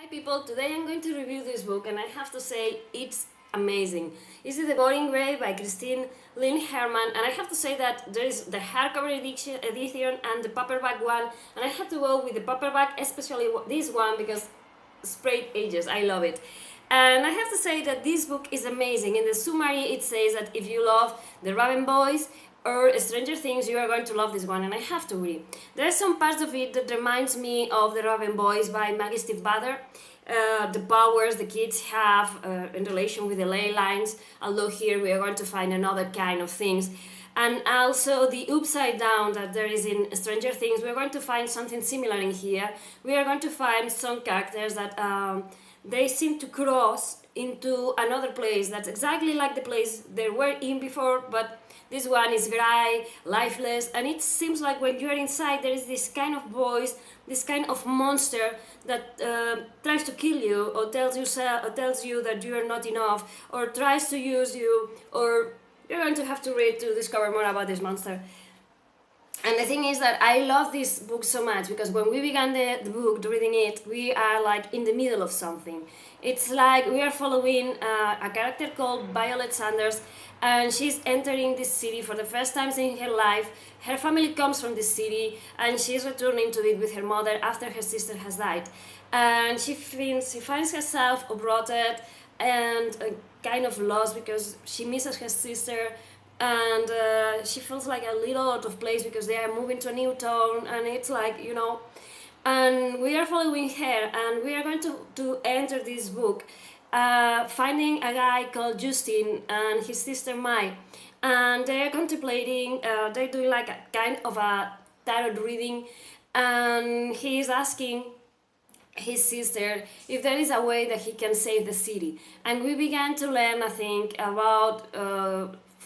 Hi people, today I'm going to review this book and I have to say it's amazing. This is The Boring Grey by Lynn Herman, and I have to say that there is the hardcover edition and the paperback one, and I have to go with the paperback, especially this one because straight ages, I love it. And I have to say that this book is amazing. In the summary it says that if you love the Raven Boys or Stranger Things, you are going to love this one, and I have to agree. There are some parts of it that reminds me of The Raven Boys by Maggie Stiefvater. The powers the kids have in relation with the ley lines, although here we are going to find another kind of things. And also the upside down that there is in Stranger Things, we are going to find something similar in here. We are going to find some characters that they seem to cross into another place that's exactly like the place they were in before, but this one is dry, lifeless, and it seems like when you're inside there is this kind of voice, this kind of monster that tries to kill you, or tells you that you are not enough, or tries to use you, or you're going to have to read to discover more about this monster. And the thing is that I love this book so much because when we began the book, reading it, we are like in the middle of something. It's like we are following a character called Violet Saunders, and she's entering this city for the first time in her life. Her family comes from this city and she's returning to it with her mother after her sister has died. And she finds herself uprooted and kind of lost because she misses her sister, and she feels like a little out of place because they are moving to a new town, and it's like, and we are following her, and we are going to enter this book finding a guy called Justin and his sister Mai, and they're contemplating, they're doing like a kind of a tarot reading, and he's asking his sister if there is a way that he can save the city. And we began to learn, I think, about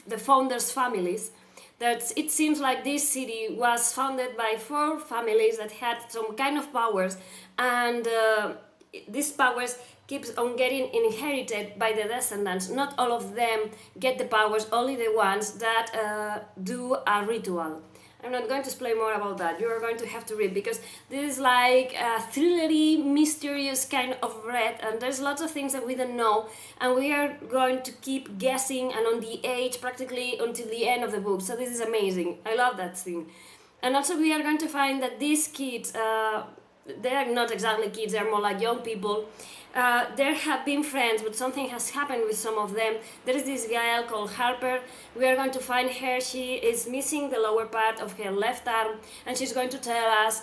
the founders' families, that it seems like this city was founded by 4 families that had some kind of powers, and these powers keeps on getting inherited by the descendants. Not all of them get the powers, only the ones that do a ritual. I'm not going to explain more about that. You are going to have to read, because this is like a thrillery, mysterious kind of read, and there's lots of things that we don't know, and we are going to keep guessing and on the edge practically until the end of the book. So this is amazing. I love that thing. And also we are going to find that these kids, they are not exactly kids, they are more like young people. There have been friends, but something has happened with some of them. There is this girl called Harper. We are going to find her. She is missing the lower part of her left arm, and she's going to tell us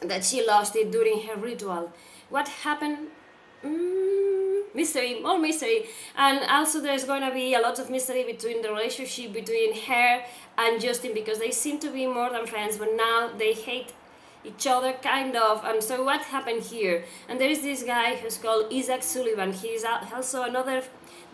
that she lost it during her ritual. What happened? Mystery, more mystery. And also there's going to be a lot of mystery between the relationship between her and Justin, because they seem to be more than friends, but now they hate each other, kind of. And so what happened here? And there is this guy who's called Isaac Sullivan. He's also another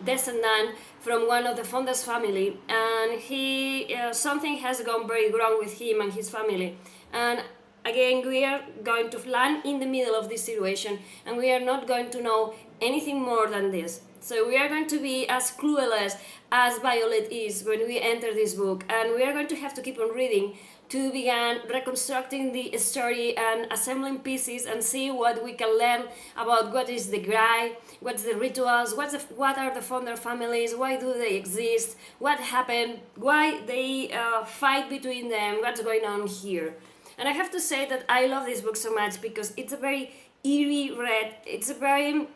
descendant from one of the founders' family, and he something has gone very wrong with him and his family. And again, we are going to land in the middle of this situation, and we are not going to know anything more than this. So we are going to be as clueless as Violet is when we enter this book, and we are going to have to keep on reading to begin reconstructing the story and assembling pieces and see what we can learn about what is the Grey, what's the rituals, what are the founder families, why do they exist, what happened, why they fight between them, what's going on here. And I have to say that I love this book so much because it's a very eerie read. It's a very...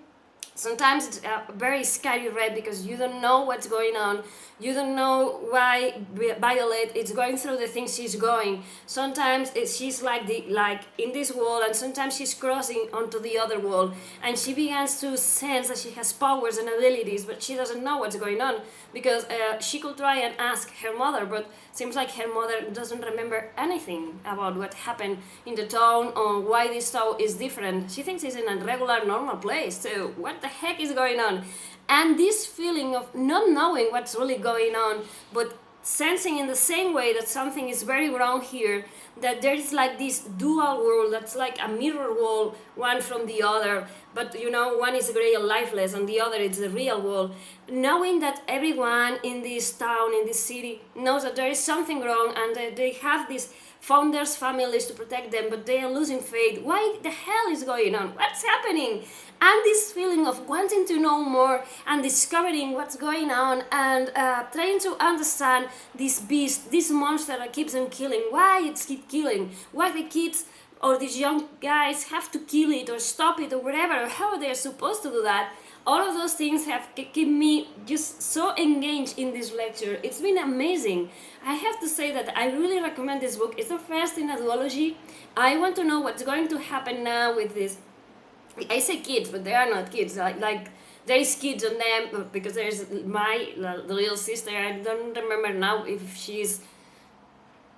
Sometimes it's a very scary read because you don't know what's going on. You don't know why Violet is going through the things she's going. Sometimes she's like in this wall, and sometimes she's crossing onto the other wall, and she begins to sense that she has powers and abilities, but she doesn't know what's going on because she could try and ask her mother, but seems like her mother doesn't remember anything about what happened in the town or why this town is different. She thinks it's in a regular, normal place. So what the heck is going on? And this feeling of not knowing what's really going on, but sensing in the same way that something is very wrong here, that there is like this dual world that's like a mirror wall, one from the other, but one is grey and lifeless and the other is the real world. Knowing that everyone in this town, in this city, knows that there is something wrong, and that they have this founders' families to protect them, but they are losing faith. Why the hell is going on? What's happening? And this feeling of wanting to know more and discovering what's going on and trying to understand this beast, this monster that keeps on killing, why it's keep killing, why the kids or these young guys have to kill it or stop it or whatever, or how they're supposed to do that. All of those things have kept me just so engaged in this lecture. It's been amazing. I have to say that I really recommend this book. It's the first in a duology. I want to know what's going to happen now with this. I say kids, but they are not kids. Like there is kids on them because there's the little sister. I don't remember now if she's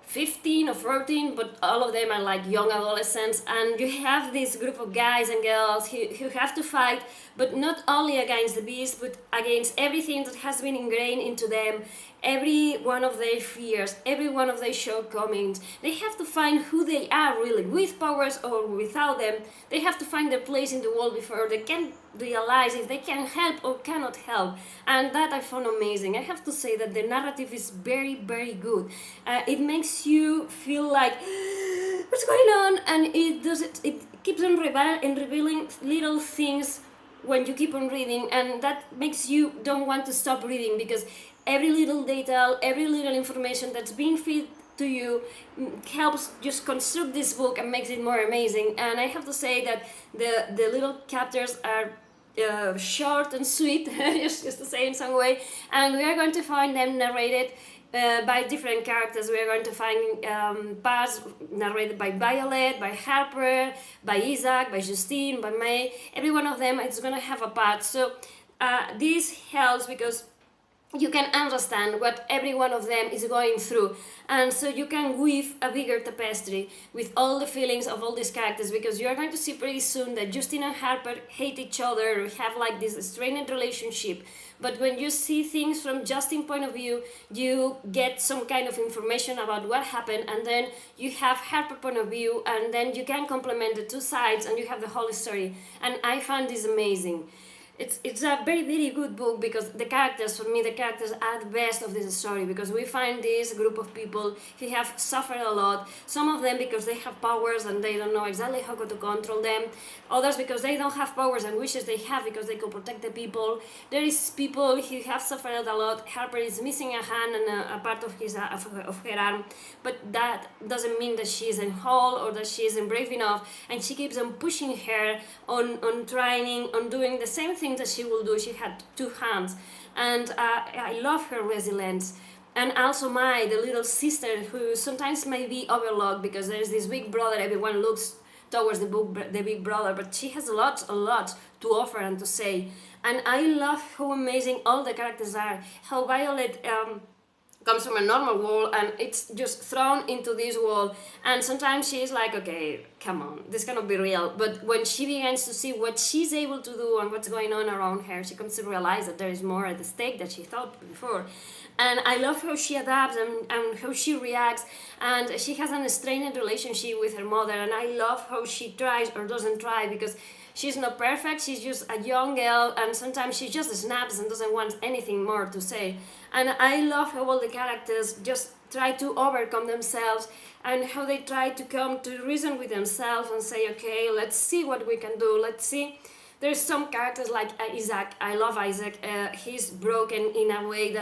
15 or 14, but all of them are like young adolescents, and you have this group of guys and girls who have to fight, but not only against the beast, but against everything that has been ingrained into them, every one of their fears, every one of their shortcomings. They have to find who they are really, with powers or without them. They have to find their place in the world before they can realize if they can help or cannot help. And that I found amazing. I have to say that the narrative is very, very good. It makes you feel like, what's going on? And it keeps on revealing little things when you keep on reading, and that makes you don't want to stop reading, because every little detail, every little information that's being fed to you helps just construct this book and makes it more amazing. And I have to say that the little chapters are short and sweet, just to say in some way, and we are going to find them narrated by different characters. We are going to find parts narrated by Violet, by Harper, by Isaac, by Justine, by May. Every one of them is going to have a part. So this helps because you can understand what every one of them is going through, and so you can weave a bigger tapestry with all the feelings of all these characters, because you are going to see pretty soon that Justine and Harper hate each other, have like this strained relationship. But when you see things from Justine's point of view, you get some kind of information about what happened, and then you have Harper's point of view, and then you can complement the two sides and you have the whole story. And I find this amazing. It's a very, very good book, because the characters, for me, the characters are the best of this story, because we find this group of people who have suffered a lot, some of them because they have powers and they don't know exactly how to control them, others because they don't have powers and wishes they have because they could protect the people. There is people who have suffered a lot. Harper is missing a hand and a part of her arm, but that doesn't mean that she isn't whole or that she isn't brave enough, and she keeps on pushing her on trying, on doing the same thing that she will do. She had two hands, and I love her resilience. And also the little sister, who sometimes may be overlooked because there's this big brother, everyone looks towards the big brother, but she has a lot to offer and to say. And I love how amazing all the characters are, how Violet comes from a normal world and it's just thrown into this world, and sometimes she's like, okay, come on, this cannot be real. But when she begins to see what she's able to do and what's going on around her, she comes to realize that there is more at the stake than she thought before. And I love how she adapts and how she reacts, and she has an strained relationship with her mother, and I love how she tries or doesn't try, because she's not perfect, she's just a young girl, and sometimes she just snaps and doesn't want anything more to say. And I love how all the characters just try to overcome themselves, and how they try to come to reason with themselves and say, okay, let's see what we can do, let's see. There's some characters like Isaac. I love Isaac. He's broken in a way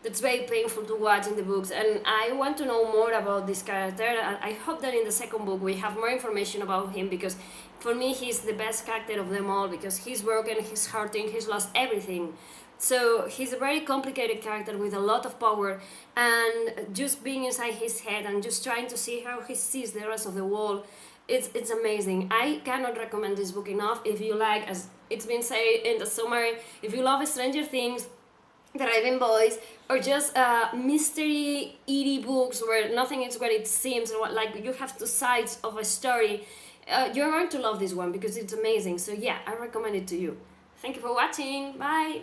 that's very painful to watch in the books, and I want to know more about this character. I hope that in the second book we have more information about him, because for me he's the best character of them all, because he's broken, he's hurting, he's lost everything. So he's a very complicated character with a lot of power, and just being inside his head and just trying to see how he sees the rest of the world, it's amazing. I cannot recommend this book enough. If you like, as it's been said in the summary, if you love Stranger Things, The Raven Boys, or just mystery eerie books where nothing is what it seems, or like you have two sides of a story, you're going to love this one, because it's amazing. So yeah, I recommend it to you. Thank you for watching. Bye.